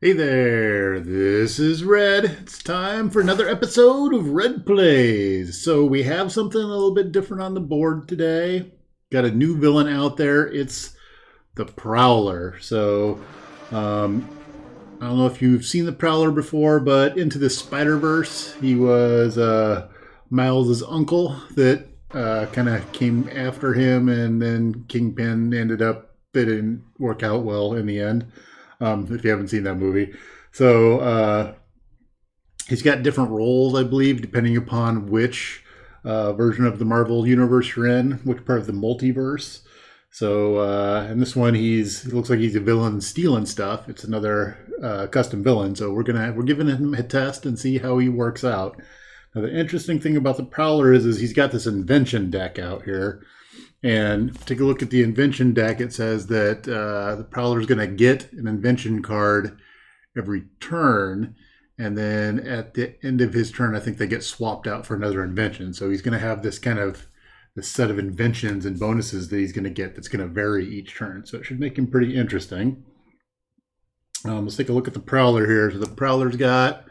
Hey there, this is Red. It's time for another episode of Red Plays. So we have something a little bit different on the board today. Got a new villain out there. It's the Prowler. Um, I don't know if you've seen the Prowler before, but Into the Spider-Verse, he was Miles' uncle that kind of came after him, and then Kingpin ended up, it didn't work out well in the end, if you haven't seen that movie. So he's got different roles, I believe, depending upon which version of the Marvel universe you're in, which part of the multiverse. So in this one, it looks like he's a villain stealing stuff. It's another custom villain. So we're giving him a test and see how he works out. Now the interesting thing about the Prowler is he's got this Invention deck out here. And take a look at the Invention deck. It says that the Prowler is going to get an Invention card every turn. And then at the end of his turn, I think they get swapped out for another invention. So he's going to have this set of inventions and bonuses that he's going to get that's going to vary each turn. So it should make him pretty interesting. Let's take a look at the Prowler here. So the Prowler's got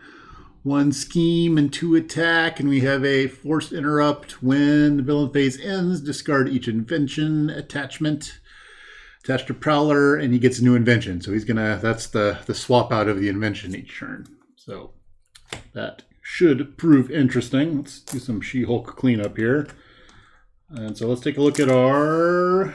1 scheme and 2 attack, and we have a forced interrupt. When the villain phase ends, discard each invention attachment attached to Prowler, and he gets a new invention. So that's the swap out of the invention each turn. So that should prove interesting. Let's do some She-Hulk cleanup here. And so let's take a look at our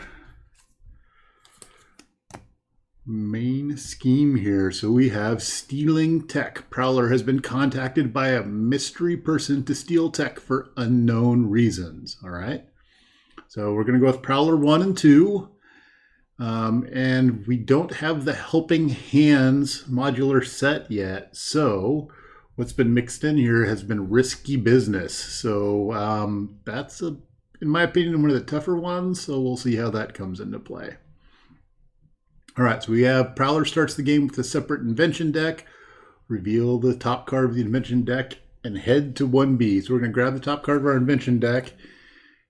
main scheme here. So we have stealing tech. Prowler has been contacted by a mystery person to steal tech for unknown reasons. All right. So we're going to go with Prowler 1 and 2. And we don't have the Helping Hands modular set yet. So what's been mixed in here has been risky business. So that's, in my opinion, one of the tougher ones. So we'll see how that comes into play. All right, so we have Prowler starts the game with a separate invention deck. Reveal the top card of the invention deck and head to 1B. So we're going to grab the top card of our invention deck,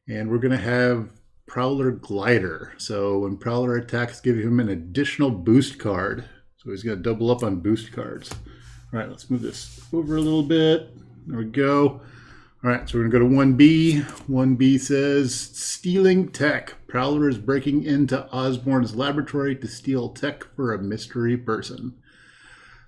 and we're going to have Prowler Glider. So when Prowler attacks, give him an additional boost card. So he's going to double up on boost cards. All right, let's move this over a little bit. There we go. All right, so we're going to go to 1B. 1B says, stealing tech. Prowler is breaking into Osborn's laboratory to steal tech for a mystery person.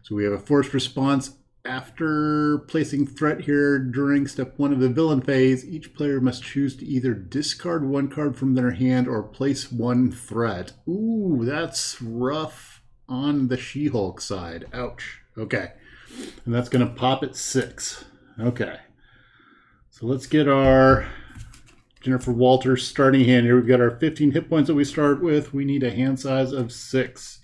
So we have a forced response. After placing threat here during step 1 of the villain phase, each player must choose to either discard 1 card from their hand or place 1 threat. Ooh, that's rough on the She-Hulk side. Ouch. Okay. And that's going to pop at 6. Okay. So let's get our Jennifer Walters starting hand here. We've got our 15 hit points that we start with. We need a hand size of 6.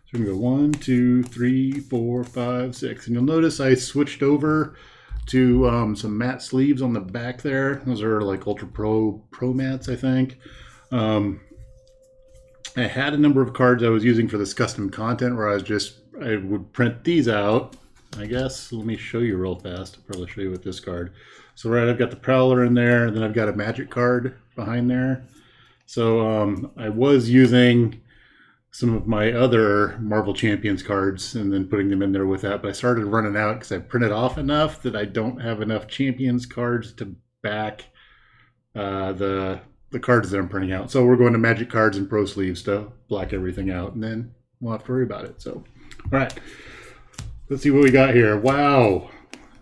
So we're going to go 1, 2, 3, 4, 5, 6. And you'll notice I switched over to some matte sleeves on the back there. Those are like Ultra Pro mats, I think. I had a number of cards I was using for this custom content where I would print these out. I guess, let me show you real fast. I'll probably show you with this card. So right, I've got the Prowler in there, and then I've got a magic card behind there. So I was using some of my other Marvel Champions cards and then putting them in there with that, but I started running out because I printed off enough that I don't have enough Champions cards to back the cards that I'm printing out. So we're going to magic cards and pro sleeves to black everything out, and then we'll have to worry about it. So, all right. Let's see what we got here. Wow.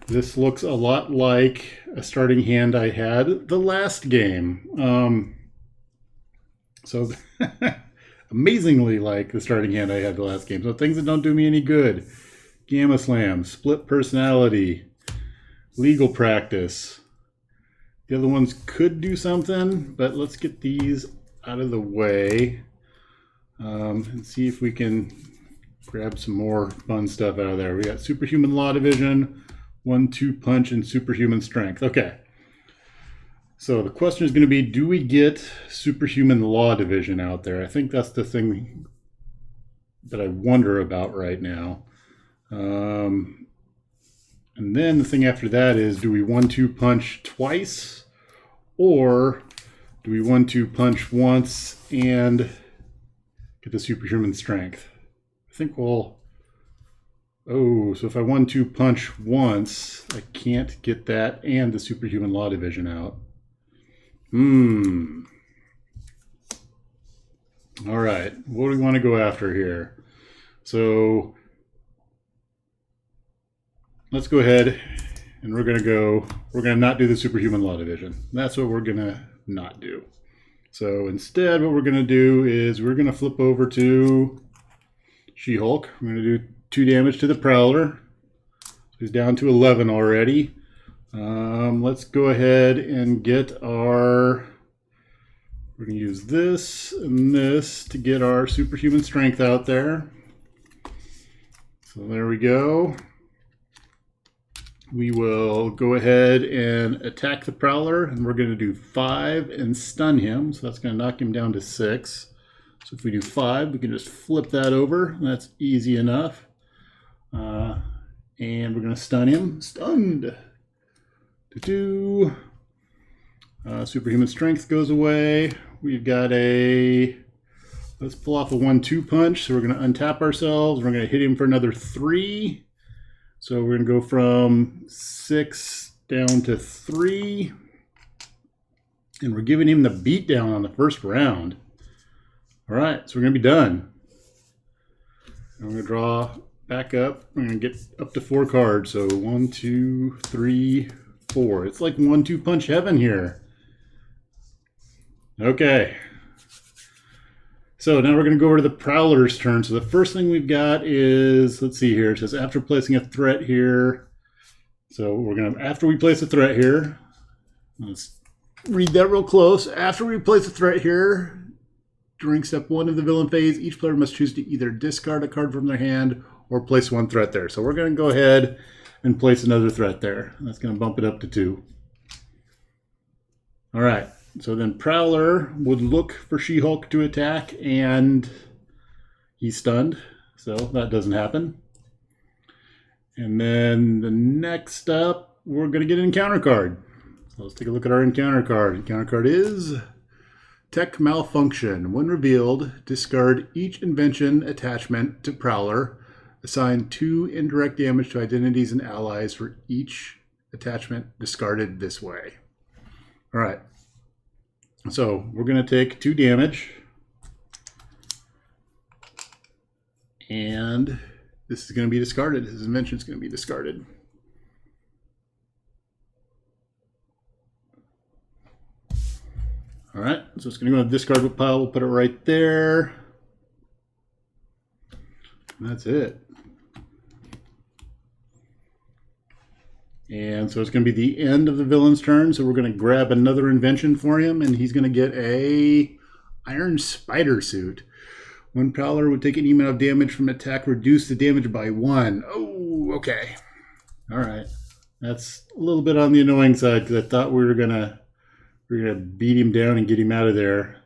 This looks a lot like a starting hand I had the last game. So amazingly like the starting hand I had the last game. So things that don't do me any good. Gamma Slam, Split Personality, Legal Practice. The other ones could do something, but let's get these out of the way and see if we can grab some more fun stuff out of there. We got Superhuman Law Division, 1-2 Punch, and Superhuman Strength. Okay. So the question is going to be, do we get Superhuman Law Division out there? I think that's the thing that I wonder about right now. And then the thing after that is, do we 1-2 Punch twice? Or do we 1-2 Punch once and get the Superhuman Strength? I think we'll Oh, so if I 1-2 punch once, I can't get that and the superhuman law division out. All right, what do we want to go after here? So let's go ahead and we're going to not do the superhuman law division. That's what we're going to not do. So instead, what we're going to do is we're going to flip over to She-Hulk. We're going to do 2 damage to the Prowler. He's down to 11 already. Let's go ahead and get our... We're going to use this and this to get our superhuman strength out there. So there we go. We will go ahead and attack the Prowler, and we're going to do 5 and stun him. So that's going to knock him down to 6. So if we do 5, we can just flip that over. That's easy enough. And we're going to stun him. Stunned. Superhuman strength goes away. We've got let's pull off a 1-2 punch. So we're going to untap ourselves. We're going to hit him for another 3. So we're going to go from 6 down to 3. And we're giving him the beatdown on the first round. All right, so we're going to be done. I'm going to draw back up. I'm going to get up to 4 cards. So 1, 2, 3, 4. It's like 1-2 punch heaven here. Okay. So now we're going to go over to the Prowler's turn. So the first thing we've got is, let's see here. It says after placing a threat here. So we're going to, after we place a threat here, let's read that real close. After we place a threat here, during step 1 of the villain phase, each player must choose to either discard a card from their hand or place 1 threat there. So we're going to go ahead and place another threat there. That's going to bump it up to 2. All right. So then Prowler would look for She-Hulk to attack, and he's stunned. So that doesn't happen. And then the next up, we're going to get an encounter card. So let's take a look at our encounter card. Encounter card is Tech Malfunction. When revealed, discard each Invention attachment to Prowler. Assign 2 indirect damage to identities and allies for each attachment discarded this way. All right. So we're going to take 2 damage. And this is going to be discarded. His invention is going to be discarded. All right, so it's going to go in the discard pile. We'll put it right there. And that's it. And so it's going to be the end of the villain's turn. So we're going to grab another invention for him, and he's going to get a Iron Spider suit. When Prowler would take any amount of damage from attack, reduce the damage by 1. Oh, okay. All right. That's a little bit on the annoying side because I thought we were gonna beat him down and get him out of there.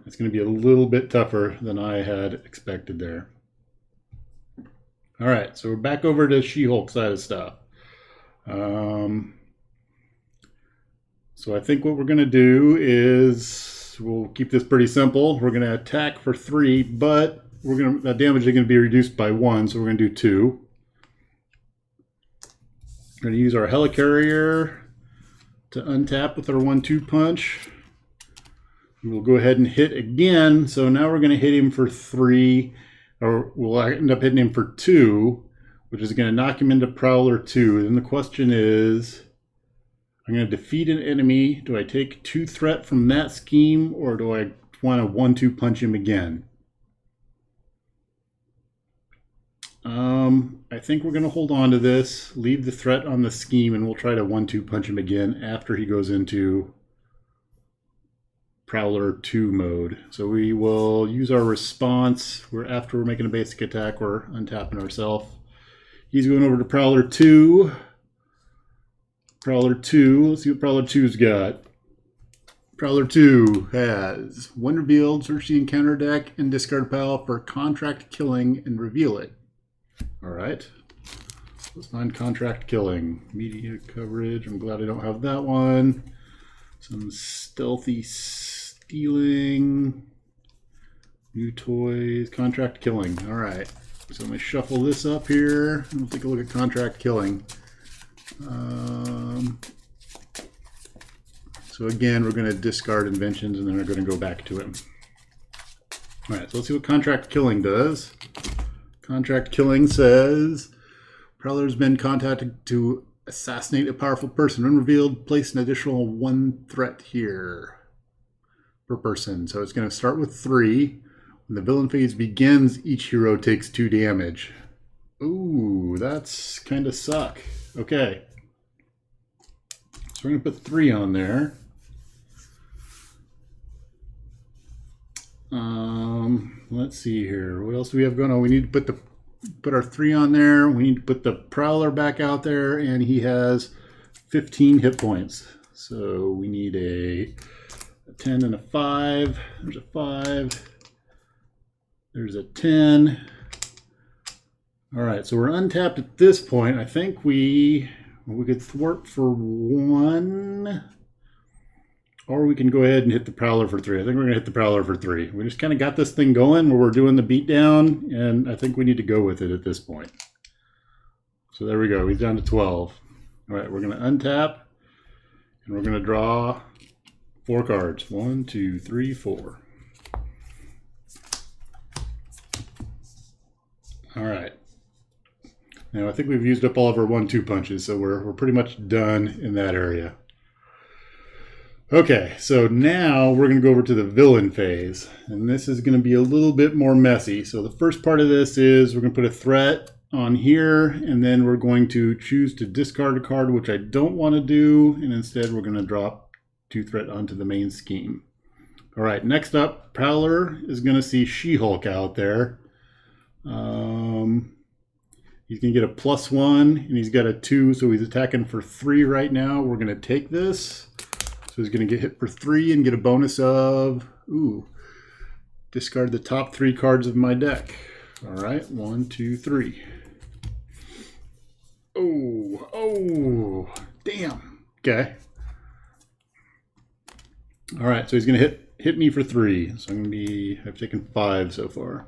It's going to be a little bit tougher than I had expected there. All right, so we're back over to She-Hulk side of stuff. So I think what we're going to do is we'll keep this pretty simple. We're going to attack for 3, but the damage is going to be reduced by 1, so we're going to do 2. We're going to use our Helicarrier to untap with our 1-2 punch. We'll go ahead and hit again. So now we're going to hit him for 3, or we'll end up hitting him for 2, which is going to knock him into Prowler 2. Then the question is, I'm going to defeat an enemy. Do I take 2 threat from that scheme, or do I want to 1-2 punch him again? I think we're going to hold on to this, leave the threat on the scheme, and we'll try to 1-2 punch him again after he goes into Prowler 2 mode. So we will use our response. After we're making a basic attack, we're untapping ourselves. He's going over to Prowler 2. Prowler 2. Let's see what Prowler 2's got. Prowler 2 has, when revealed, search the encounter deck and discard pile for contract killing and reveal it. All right. Let's find contract killing. Media coverage. I'm glad I don't have that one. Some stealthy stealing. New toys. Contract killing. All right. So let me shuffle this up here and we'll take a look at contract killing. So again, we're going to discard inventions and then we're going to go back to him. All right, so let's see what contract killing does. Contract killing says, Prowler's been contacted to assassinate a powerful person. When revealed, place an additional 1 threat here per person. So it's going to start with 3. When the villain phase begins, each hero takes 2 damage. Ooh, that's kind of suck. Okay. So we're going to put 3 on there. Let's see here. What else do we have going on? We need to put our 3 on there. We need to put the Prowler back out there, and he has 15 hit points. So we need a 10 and a 5. There's a 5. There's a 10. All right, so we're untapped at this point. I think we could thwart for 1. Or we can go ahead and hit the Prowler for 3. I think we're going to hit the Prowler for 3. We just kind of got this thing going where we're doing the beatdown, and I think we need to go with it at this point. So there we go. He's down to 12. All right, we're going to untap, and we're going to draw 4 cards. 1, 2, 3, 4. All right. Now I think we've used up all of our 1-2 punches, so we're pretty much done in that area. Okay, so now we're going to go over to the villain phase, and this is going to be a little bit more messy. So the first part of this is we're going to put a threat on here, and then we're going to choose to discard a card, which I don't want to do, and instead we're going to drop 2 threat onto the main scheme. All right, next up, Prowler is going to see She-Hulk out there. He's going to get a +1, and he's got a 2, so he's attacking for 3 right now. We're going to take this. So he's going to get hit for 3 and get a bonus of, discard the top 3 cards of my deck. All right, 1, 2, 3. Oh, damn. Okay. All right, so he's going to hit me for 3. So I've taken 5 so far.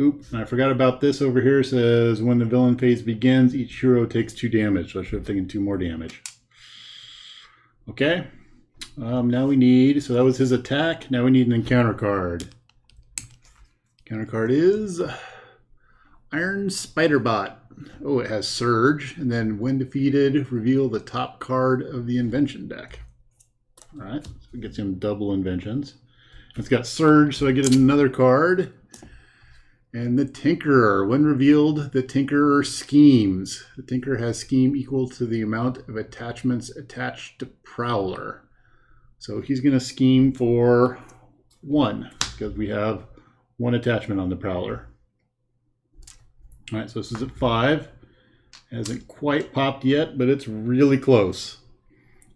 Oop, and I forgot about this over here. It says when the villain phase begins, each hero takes 2 damage. So I should have taken 2 more damage. Okay. Now we need, so that was his attack. Now we need an encounter card. Encounter card is Iron Spider Bot. Oh, it has Surge. And then when defeated, reveal the top card of the Invention deck. All right, so it gets him double inventions. It's got Surge, so I get another card. And the Tinkerer. When revealed, the Tinkerer schemes. The Tinkerer has scheme equal to the amount of attachments attached to Prowler. So he's going to scheme for 1 because we have 1 attachment on the Prowler. All right, so this is at 5. Hasn't quite popped yet, but it's really close.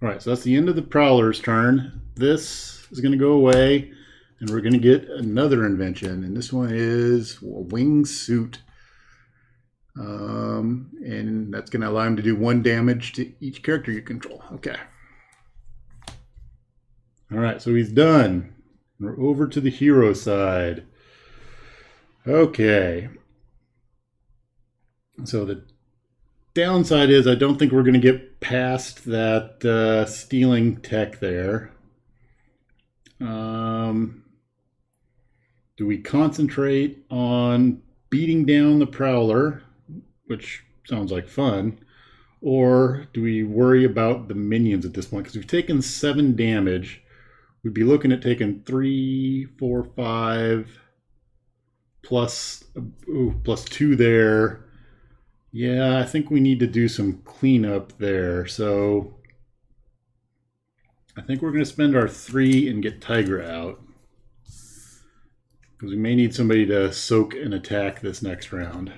All right, so that's the end of the Prowler's turn. This is going to go away. And we're going to get another invention, and this one is a wingsuit. And that's going to allow him to do 1 damage to each character you control. Okay. All right, so he's done. We're over to the hero side. Okay. So the downside is I don't think we're going to get past that stealing tech there. Do we concentrate on beating down the Prowler, which sounds like fun, or do we worry about the minions at this point? Because we've taken 7 damage. We'd be looking at taking 3, 4, 5, plus 2 there. Yeah, I think we need to do some cleanup there. So I think we're going to spend our 3 and get Tigra out. Because we may need somebody to soak and attack this next round.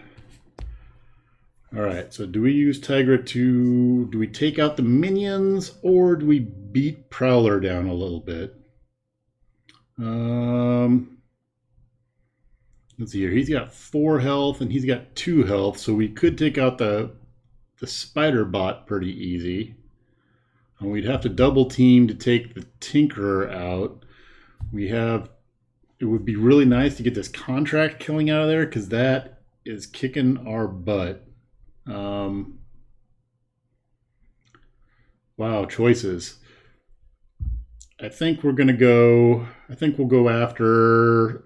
All right, so do we use Tigra do we take out the minions or do we beat Prowler down a little bit? Let's see here. He's got 4 health and he's got 2 health, so we could take out the Spider Bot pretty easy. And we'd have to double team to take the Tinkerer out. it would be really nice to get this contract killing out of there, because that is kicking our butt. Wow, choices. I think we'll go after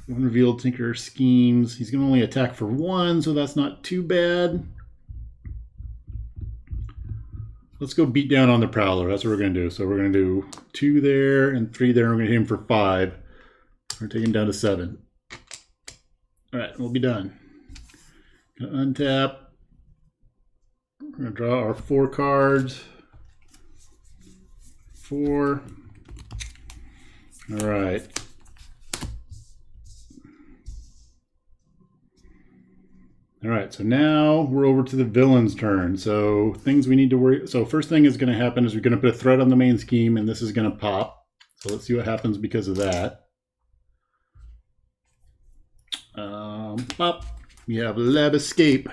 unrevealed tinker schemes. He's going to only attack for 1, so that's not too bad. Let's go beat down on the Prowler. That's what we're going to do. So we're going to do 2 there and 3 there. We're going to hit him for 5. We're going to take him down to 7. All right, we'll be done. Going to untap. We're going to draw our 4 cards. 4. All right. All right, so now we're over to the villain's turn. So things we need to worry. So first thing is going to happen is we're going to put a threat on the main scheme, and this is going to pop. So let's see what happens because of that. Pop. We have lab escape.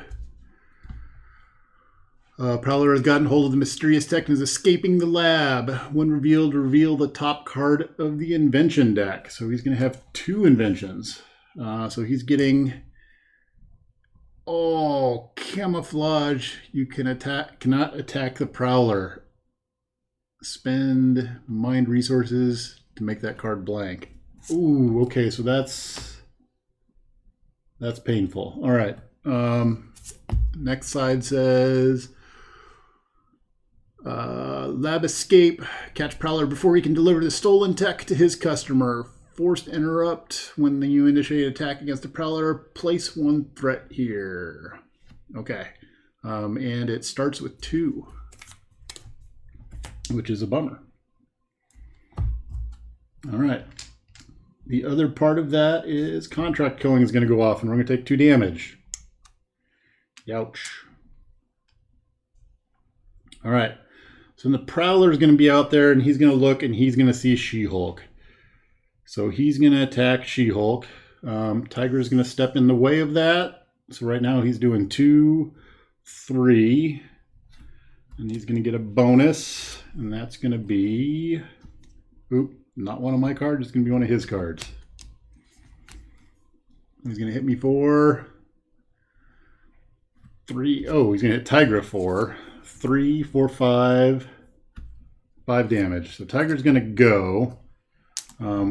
Prowler has gotten hold of the mysterious tech and is escaping the lab. When revealed, reveal the top card of the Invention deck. So he's going to have 2 inventions. So he's getting... Oh, camouflage. You cannot attack the Prowler. Spend mind resources to make that card blank. Ooh, okay, so that's painful. All right. Next side says lab escape. Catch Prowler before he can deliver the stolen tech to his customer. Forced interrupt when you initiate attack against the Prowler. Place 1 threat here. Okay. And it starts with 2, which is a bummer. All right. The other part of that is contract killing is going to go off, and we're going to take 2 damage. Youch. All right. So the Prowler is going to be out there, and he's going to look, and he's going to see She-Hulk. So he's going to attack She-Hulk. Tiger is going to step in the way of that. So right now he's doing 2, 3. And he's going to get a bonus. And that's going to be... Oop, not one of my cards. It's going to be one of his cards. He's going to hit me for... 3. Oh, he's going to hit Tigra for 3, 4, 5. 5 damage. So Tiger's going to go...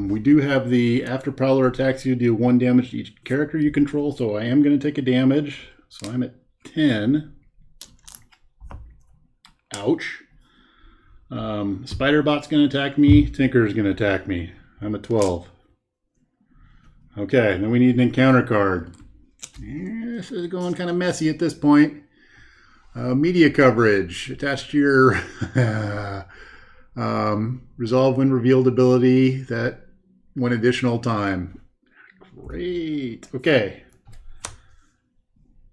we do have the after Prowler attacks you, deal 1 damage to each character you control, so I am going to take a damage. So I'm at 10. Ouch. Spiderbot's going to attack me. Tinker's going to attack me. I'm at 12. Okay, then we need an encounter card. This is going kind of messy at this point. Media coverage. Attached to your... resolve when revealed ability that 1 additional time. Great. Okay.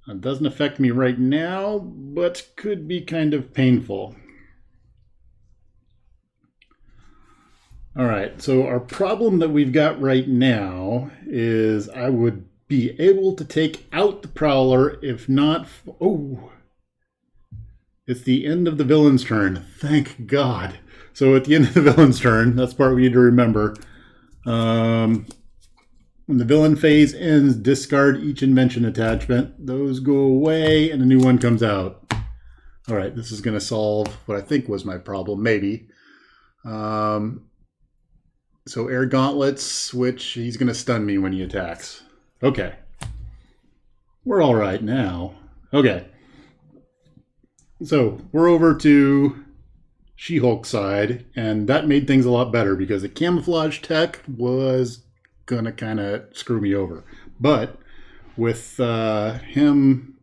It doesn't affect me right now, but could be kind of painful. All right. So our problem that we've got right now is I would be able to take out the Prowler if not... Oh! It's the end of the villain's turn. Thank God. So at the end of the villain's turn, that's the part we need to remember. When the villain phase ends, discard each invention attachment. Those go away and a new one comes out. All right, this is going to solve what I think was my problem, maybe. So air gauntlets, which he's going to stun me when he attacks. Okay. We're all right now. Okay. So we're over to She-Hulk side, and that made things a lot better because the camouflage tech was gonna kind of screw me over. But with him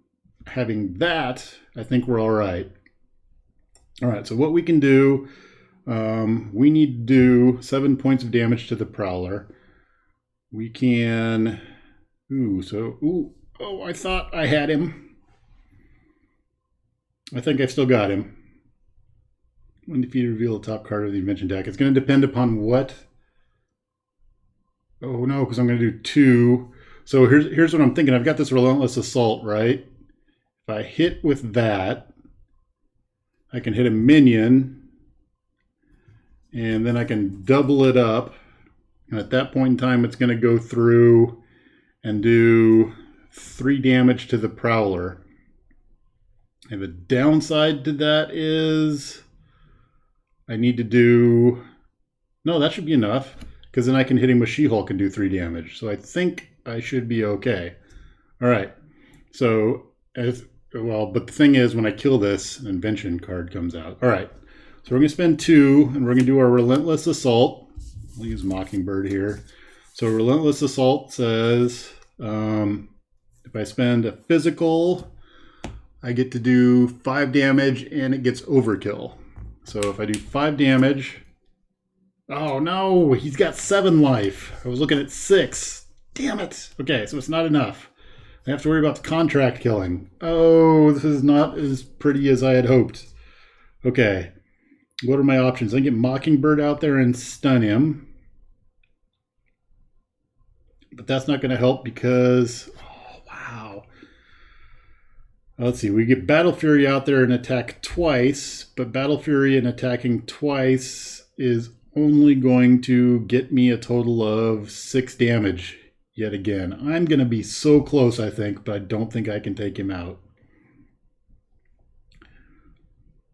having that, I think we're all right. All right, so what we can do, we need to do 7 points of damage to the Prowler. We can, oh, I thought I had him. I think I've still got him. When defeated, reveal the top card of the Invention deck. It's going to depend upon what... Oh no, because I'm going to do 2. So here's what I'm thinking. I've got this Relentless Assault, right? If I hit with that, I can hit a minion, and then I can double it up And at that point in time, it's going to go through and do 3 damage to the Prowler. And the downside to that is I need to do... No, that should be enough, because then I can hit him with She-Hulk and do 3 damage. So I think I should be okay. All right. So, but the thing is, when I kill this, an Invention card comes out. All right. So we're going to spend 2, and we're going to do our Relentless Assault. We'll use Mockingbird here. So Relentless Assault says, if I spend a physical, I get to do 5 damage, and it gets overkill. So if I do 5 damage... Oh no, he's got 7 life. I was looking at 6. Damn it. Okay, so it's not enough. I have to worry about the contract killing. Oh, this is not as pretty as I had hoped. Okay, what are my options? I can get Mockingbird out there and stun him. But that's not going to help because... Oh, wow. Let's see, we get Battle Fury out there and attack twice. But Battle Fury and attacking twice is only going to get me a total of 6 damage yet again. I'm going to be so close, I think, but I don't think I can take him out.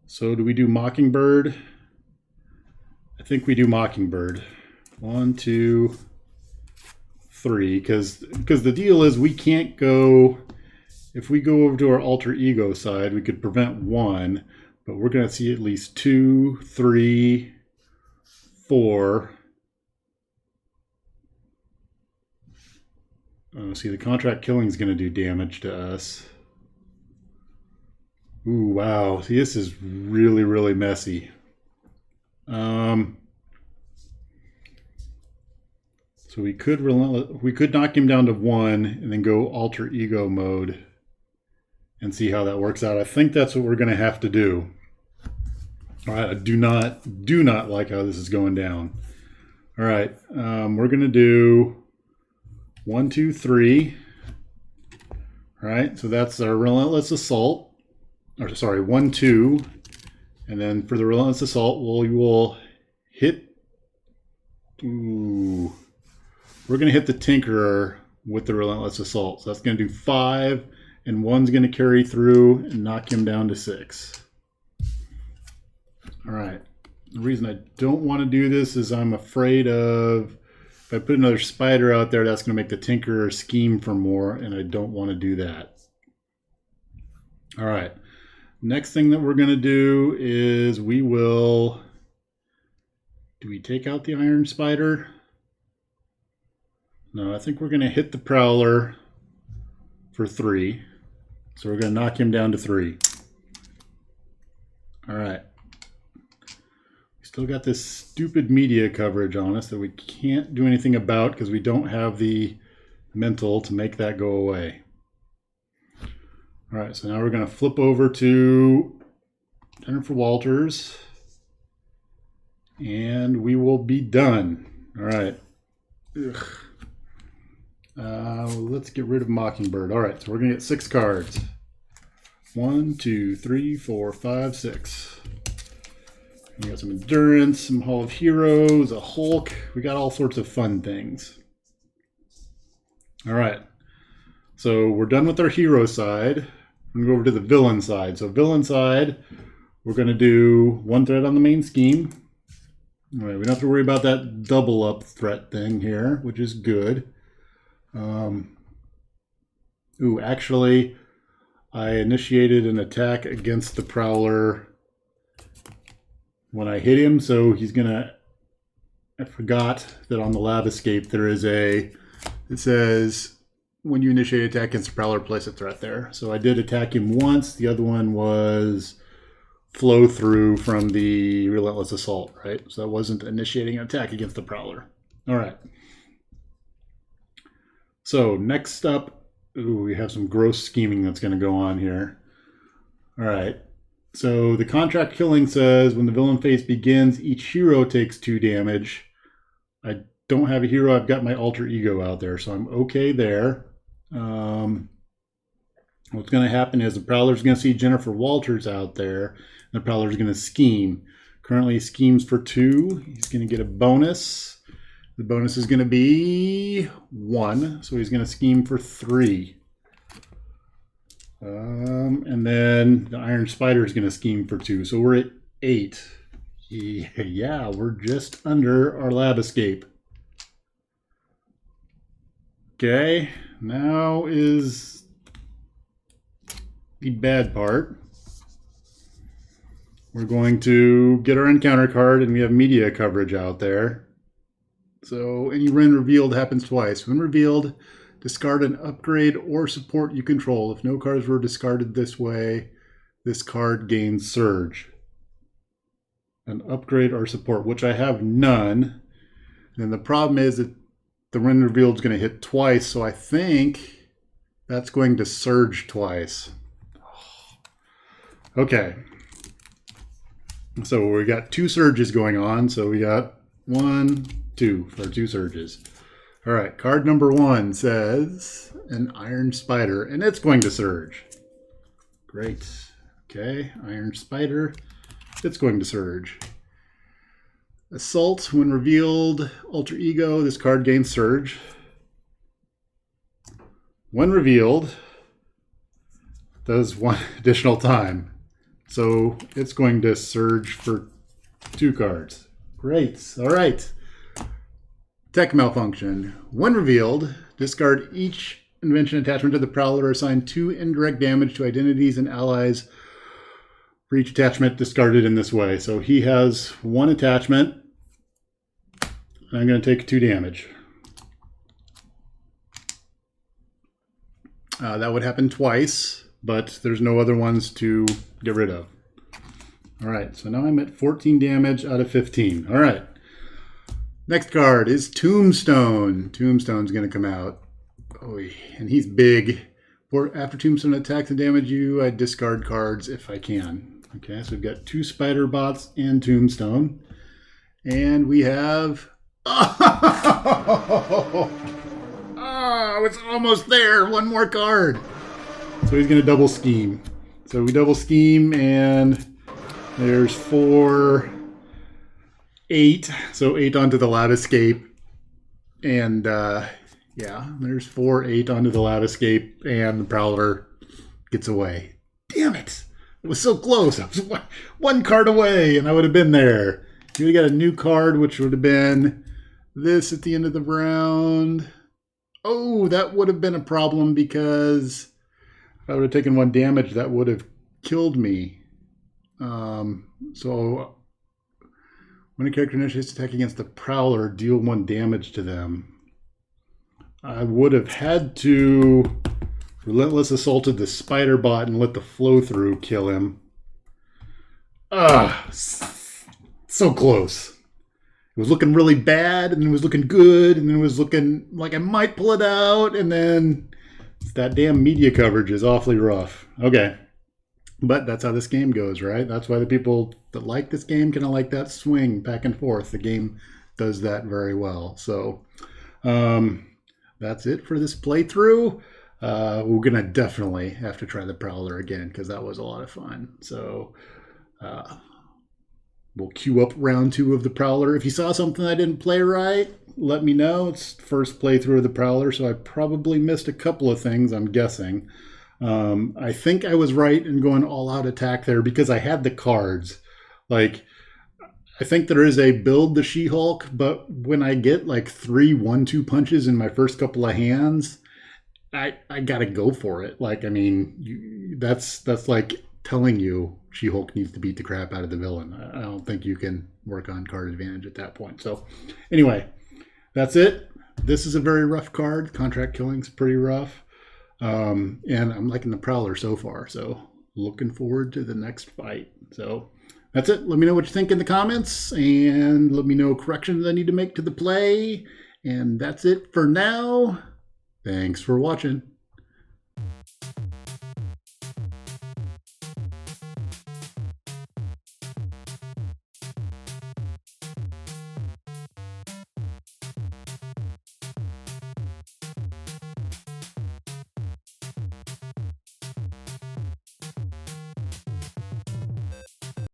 So do we do Mockingbird? I think we do Mockingbird. 1, 2, 3. Because the deal is we can't go... If we go over to our alter ego side, we could prevent 1, but we're going to see at least 2, 3... 4. See, the contract killing is going to do damage to us. Ooh, wow. See, this is really, really messy. So we could knock him down to 1 and then go alter ego mode and see how that works out. I think that's what we're going to have to do. All right, I do not like how this is going down. All right, we're going to do 1, 2, 3. All right, so that's our Relentless Assault. Or sorry, 1, 2. And then for the Relentless Assault, we will hit... Ooh. We're going to hit the Tinkerer with the Relentless Assault. So that's going to do 5, and 1's going to carry through and knock him down to 6. All right. The reason I don't want to do this is I'm afraid of if I put another spider out there, that's going to make the Tinkerer scheme for more, and I don't want to do that. All right. Next thing that we're going to do is we will... Do we take out the Iron Spider? No, I think we're going to hit the Prowler for 3. So we're going to knock him down to 3. All right. Still got this stupid media coverage on us that we can't do anything about because we don't have the mental to make that go away. All right, so now we're going to flip over to Jennifer Walters, and we will be done. All right. Let's get rid of Mockingbird. All right, so we're going to get 6 cards. 1, 2, 3, 4, 5, 6. We got some Endurance, some Hall of Heroes, a Hulk. We got all sorts of fun things. All right. So we're done with our hero side. I'm going to go over to the villain side. So villain side, we're going to do 1 threat on the main scheme. All right. We don't have to worry about that double up threat thing here, which is good. Actually, I initiated an attack against the Prowler when I hit him, so he's gonna... I forgot that on the lab escape there is it says when you initiate attack against the Prowler, place a threat there. So I did attack him once. The other one was flow through from the Relentless Assault, right? So that wasn't initiating an attack against the Prowler. All right. So next up, we have some gross scheming that's going to go on here. All right. So the contract killing says when the villain phase begins, each hero takes 2 damage. I don't have a hero. I've got my alter ego out there, so I'm okay there. What's going to happen is the Prowler's going to see Jennifer Walters out there, and the Prowler's going to scheme. Currently he schemes for 2. He's going to get a bonus. The bonus is going to be 1, so he's going to scheme for 3. And then the Iron Spider is going to scheme for 2, so we're at 8. Yeah, we're just under our lab escape. Okay, now is the bad part. We're going to get our encounter card, and we have media coverage out there. So any when revealed happens twice. When revealed, discard an upgrade or support you control. If no cards were discarded this way, this card gains surge. An upgrade or support, which I have none. And the problem is that the when revealed is going to hit twice, so I think that's going to surge twice. Okay. So we got 2 surges going on. So we got 1, 2 for 2 surges. All right, card number 1 says an Iron Spider, and it's going to surge. Great. Okay, Iron Spider, it's going to surge. Assault, when revealed, Alter Ego, this card gains surge. When revealed, does 1 additional time. So it's going to surge for 2 cards. Great. All right. Tech malfunction. When revealed, discard each invention attachment to the Prowler, assign 2 indirect damage to identities and allies for each attachment discarded in this way. So he has 1 attachment. I'm going to take 2 damage. That would happen twice, but there's no other ones to get rid of. All right, so now I'm at 14 damage out of 15. All right. Next card is Tombstone. Tombstone's going to come out. Oh, and he's big. After Tombstone attacks and damage you, I discard cards if I can. Okay, so we've got 2 spider bots and Tombstone. And we have... Oh, it's almost there. 1 more card. So he's going to double scheme. So we double scheme, and there's 4, 8. So 8 onto the lab escape. And yeah, there's 4, 8 onto the lab escape, and the Prowler gets away. Damn it. It was so close. I was 1 card away, and I would have been there. You would have got a new card, which would have been this at the end of the round. Oh, that would have been a problem, because if I would have taken 1 damage, that would have killed me. So when a character initiates attack against the Prowler, deal 1 damage to them. I would have had to relentless assaulted the spider bot and let the flow through kill him. So close. It was looking really bad, and it was looking good, and then it was looking like I might pull it out, and then that damn media coverage is awfully rough. Okay. But that's how this game goes, right? That's why the people that like this game kind of like that swing back and forth. The game does that very well. So that's it for this playthrough. We're going to definitely have to try the Prowler again, because that was a lot of fun. So we'll queue up round 2 of the Prowler. If you saw something I didn't play right, let me know. It's the first playthrough of the Prowler, so I probably missed a couple of things, I'm guessing. I think I was right in going all-out attack there, because I had the cards. Like, I think there is a build the She-Hulk, but when I get like 3 1-2 punches in my first couple of hands, I gotta go for it. Like, I mean, that's like telling you She-Hulk needs to beat the crap out of the villain. I don't think you can work on card advantage at that point. So anyway, that's it. This is a very rough card. Contract Killing's pretty rough. And I'm liking the Prowler so far. So looking forward to the next fight. So that's it. Let me know what you think in the comments, and let me know corrections I need to make to the play. And that's it for now. Thanks for watching.